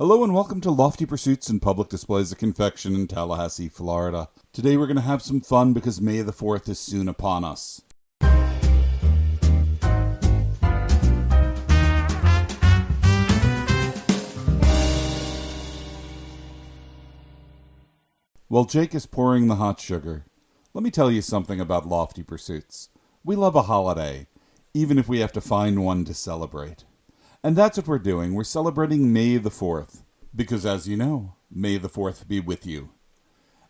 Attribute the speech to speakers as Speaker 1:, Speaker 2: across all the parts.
Speaker 1: Hello and welcome to Lofty Pursuits and Public Displays of Confection in Tallahassee, Florida. Today we're going to have some fun because May the 4th is soon upon us. While Jake is pouring the hot sugar, let me tell you something about Lofty Pursuits. We love a holiday, even if we have to find one to celebrate. And that's what we're doing. We're celebrating May the 4th. Because as you know, May the 4th be with you.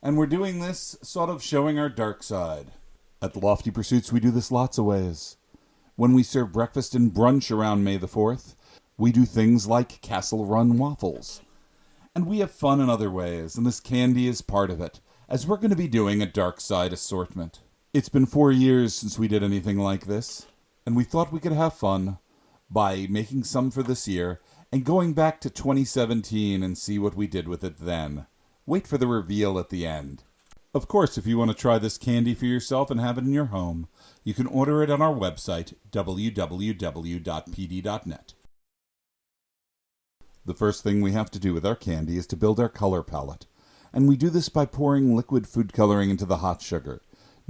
Speaker 1: And we're doing this sort of showing our dark side. At Lofty Pursuits, we do this lots of ways. When we serve breakfast and brunch around May the 4th, we do things like Castle Run waffles. And we have fun in other ways, and this candy is part of it, as we're going to be doing a dark side assortment. It's been 4 years since we did anything like this, and we thought we could have fun by making some for this year and going back to 2017 and see what we did with it then. Wait for the reveal at the end. Of course, if you want to try this candy for yourself and have it in your home, you can order it on our website, www.pd.net. The first thing we have to do with our candy is to build our color palette, and we do this by pouring liquid food coloring into the hot sugar.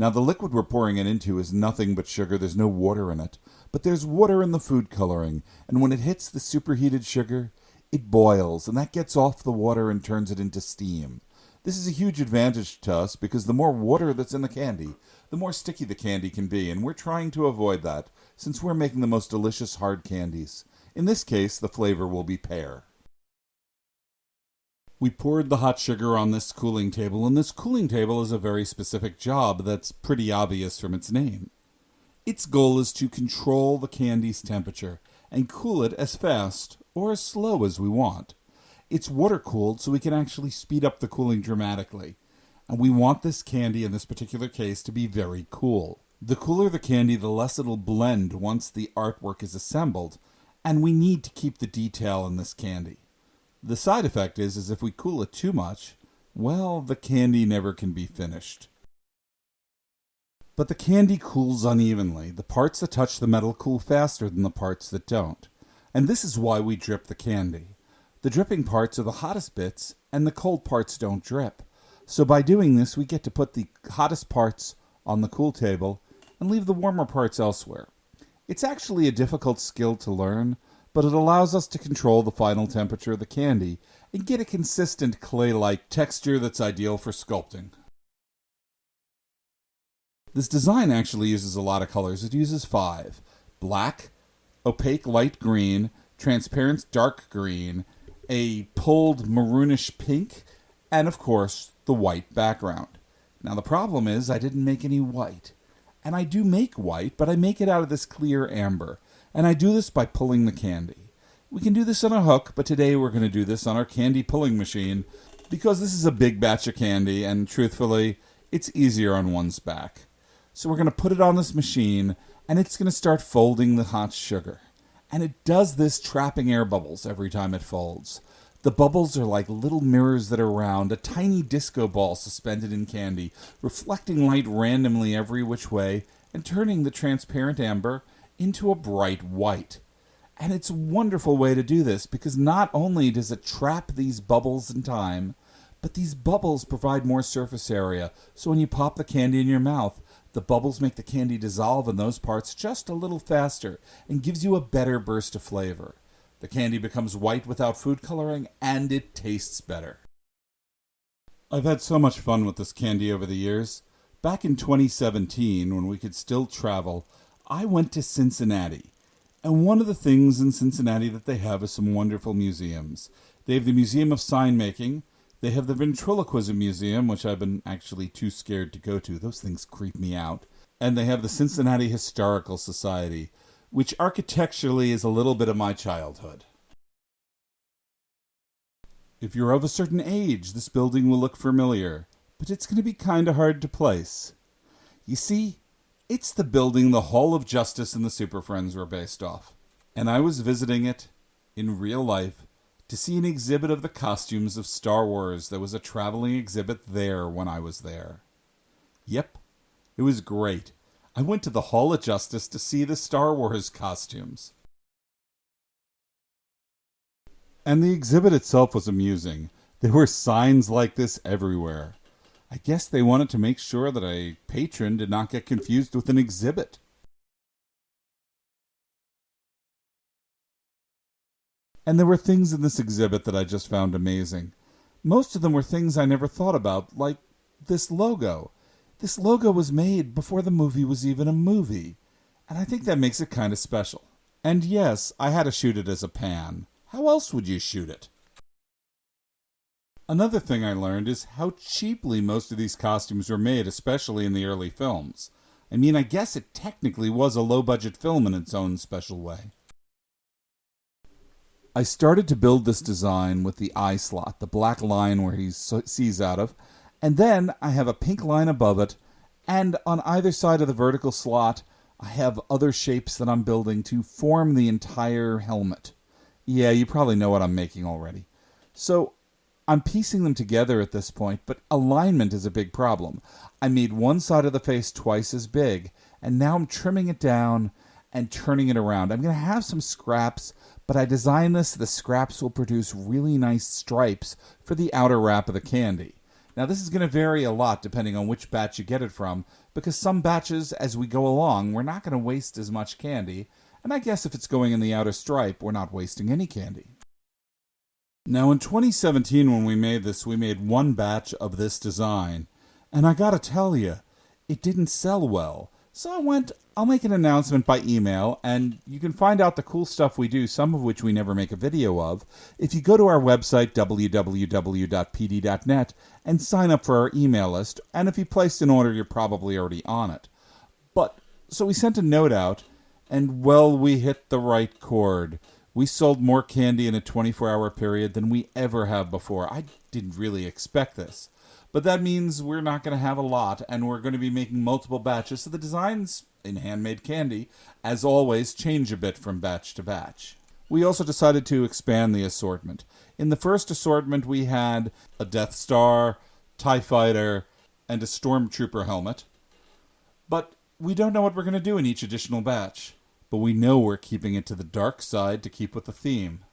Speaker 1: Now, the liquid we're pouring it into is nothing but sugar. There's no water in it. But there's water in the food coloring, and when it hits the superheated sugar, it boils, and that gets off the water and turns it into steam. This is a huge advantage to us because the more water that's in the candy, the more sticky the candy can be, and we're trying to avoid that since we're making the most delicious hard candies. In this case, the flavor will be pear. We poured the hot sugar on this cooling table, and this cooling table is a very specific job that's pretty obvious from its name. Its goal is to control the candy's temperature and cool it as fast or as slow as we want. It's water-cooled, so we can actually speed up the cooling dramatically, and we want this candy in this particular case to be very cool. The cooler the candy, the less it'll blend once the artwork is assembled, and we need to keep the detail in this candy. The side effect is if we cool it too much, well, the candy never can be finished. But the candy cools unevenly. The parts that touch the metal cool faster than the parts that don't. And this is why we drip the candy. The dripping parts are the hottest bits, and the cold parts don't drip. So by doing this, we get to put the hottest parts on the cool table and leave the warmer parts elsewhere. It's actually a difficult skill to learn, but it allows us to control the final temperature of the candy and get a consistent clay-like texture that's ideal for sculpting. This design actually uses a lot of colors. It uses 5. Black, opaque light green, transparent dark green, a pulled maroonish pink, and of course, the white background. Now the problem is I didn't make any white. And I do make white, but I make it out of this clear amber. And I do this by pulling the candy. We can do this on a hook, but today we're going to do this on our candy pulling machine because this is a big batch of candy, and truthfully, it's easier on one's back. So we're going to put it on this machine, and it's going to start folding the hot sugar. And it does this trapping air bubbles every time it folds. The bubbles are like little mirrors that are round, a tiny disco ball suspended in candy, reflecting light randomly every which way and turning the transparent amber into a bright white. And it's a wonderful way to do this because not only does it trap these bubbles in time, but these bubbles provide more surface area. So when you pop the candy in your mouth, the bubbles make the candy dissolve in those parts just a little faster and gives you a better burst of flavor. The candy becomes white without food coloring, and it tastes better. I've had so much fun with this candy over the years. Back in 2017, when we could still travel, I went to Cincinnati. And one of the things in Cincinnati that they have is some wonderful museums. They have the Museum of Sign Making. They have the Ventriloquism Museum, which I've been actually too scared to go to. Those things creep me out. And they have the Cincinnati Historical Society, which architecturally is a little bit of my childhood. If you're of a certain age, this building will look familiar, but it's going to be kind of hard to place. You see, it's the building the Hall of Justice and the Super Friends were based off. And I was visiting it in real life to see an exhibit of the costumes of Star Wars. There was a traveling exhibit there when I was there. Yep, it was great. I went to the Hall of Justice to see the Star Wars costumes. And the exhibit itself was amusing. There were signs like this everywhere. I guess they wanted to make sure that a patron did not get confused with an exhibit. And there were things in this exhibit that I just found amazing. Most of them were things I never thought about, like this logo. This logo was made before the movie was even a movie, and I think that makes it kind of special. And yes, I had to shoot it as a pan. How else would you shoot it? Another thing I learned is how cheaply most of these costumes were made, especially in the early films. I mean, I guess it technically was a low-budget film in its own special way. I started to build this design with the eye slot, the black line where he sees out of, and then I have a pink line above it, and on either side of the vertical slot, I have other shapes that I'm building to form the entire helmet. Yeah, you probably know what I'm making already. So, I'm piecing them together at this point, but alignment is a big problem. I made one side of the face twice as big, and now I'm trimming it down and turning it around. I'm going to have some scraps, but I designed this so the scraps will produce really nice stripes for the outer wrap of the candy. Now this is going to vary a lot depending on which batch you get it from, because some batches, as we go along, we're not going to waste as much candy, and I guess if it's going in the outer stripe, we're not wasting any candy. Now in 2017 when we made this, we made one batch of this design, and I gotta tell you, it didn't sell well. So I went, I'll make an announcement by email, and you can find out the cool stuff we do, some of which we never make a video of, if you go to our website, www.pd.net, and sign up for our email list, and if you placed an order, you're probably already on it. So we sent a note out, and well, we hit the right chord. We sold more candy in a 24-hour period than we ever have before. I didn't really expect this. But that means we're not going to have a lot, and we're going to be making multiple batches, so the designs in handmade candy, as always, change a bit from batch to batch. We also decided to expand the assortment. In the first assortment, we had a Death Star, TIE Fighter, and a Stormtrooper helmet. But we don't know what we're going to do in each additional batch. But we know we're keeping it to the dark side to keep with the theme.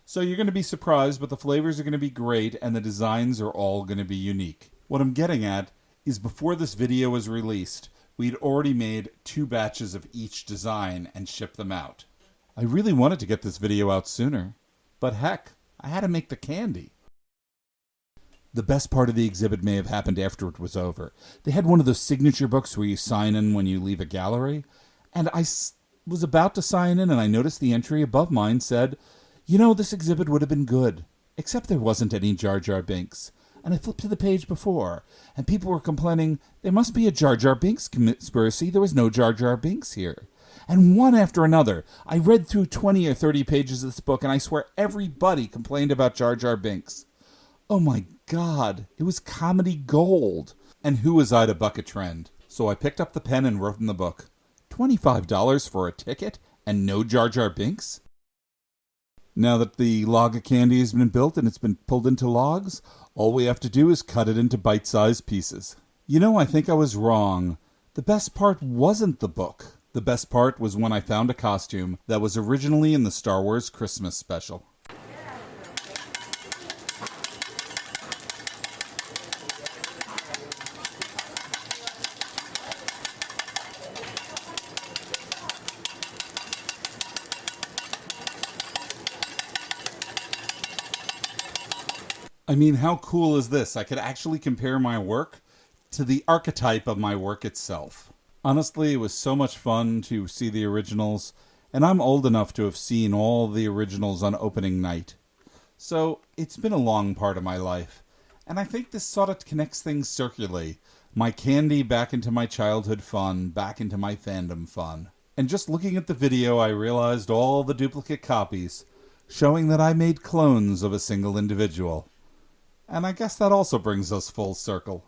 Speaker 1: So you're going to be surprised, but the flavors are going to be great, and the designs are all going to be unique. What I'm getting at is before this video was released, we'd already made 2 batches of each design and shipped them out. I really wanted to get this video out sooner, but heck, I had to make the candy. The best part of the exhibit may have happened after it was over. They had one of those signature books where you sign in when you leave a gallery, and I was about to sign in, and I noticed the entry above mine said, "You know, this exhibit would have been good, except there wasn't any Jar Jar Binks." And I flipped to the page before, and people were complaining, there must be a Jar Jar Binks conspiracy. There was no Jar Jar Binks here. And one after another, I read through 20 or 30 pages of this book, and I swear everybody complained about Jar Jar Binks. Oh my God, it was comedy gold. And who was I to buck a trend? So I picked up the pen and wrote in the book, $25 for a ticket and no Jar Jar Binks? Now that the log of candy has been built and it's been pulled into logs, all we have to do is cut it into bite-sized pieces. You know, I think I was wrong. The best part wasn't the book. The best part was when I found a costume that was originally in the Star Wars Christmas special. I mean, how cool is this? I could actually compare my work to the archetype of my work itself. Honestly, it was so much fun to see the originals, and I'm old enough to have seen all the originals on opening night. So, it's been a long part of my life, and I think this sort of connects things circularly. My candy back into my childhood fun, back into my fandom fun. And just looking at the video, I realized all the duplicate copies, showing that I made clones of a single individual. And I guess that also brings us full circle.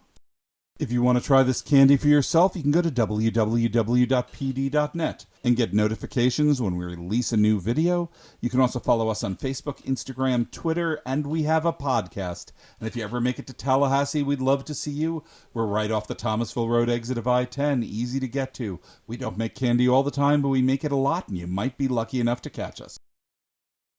Speaker 1: If you want to try this candy for yourself, you can go to www.pd.net and get notifications when we release a new video. You can also follow us on Facebook, Instagram, Twitter, and we have a podcast. And if you ever make it to Tallahassee, we'd love to see you. We're right off the Thomasville Road exit of I-10, easy to get to. We don't make candy all the time, but we make it a lot, and you might be lucky enough to catch us.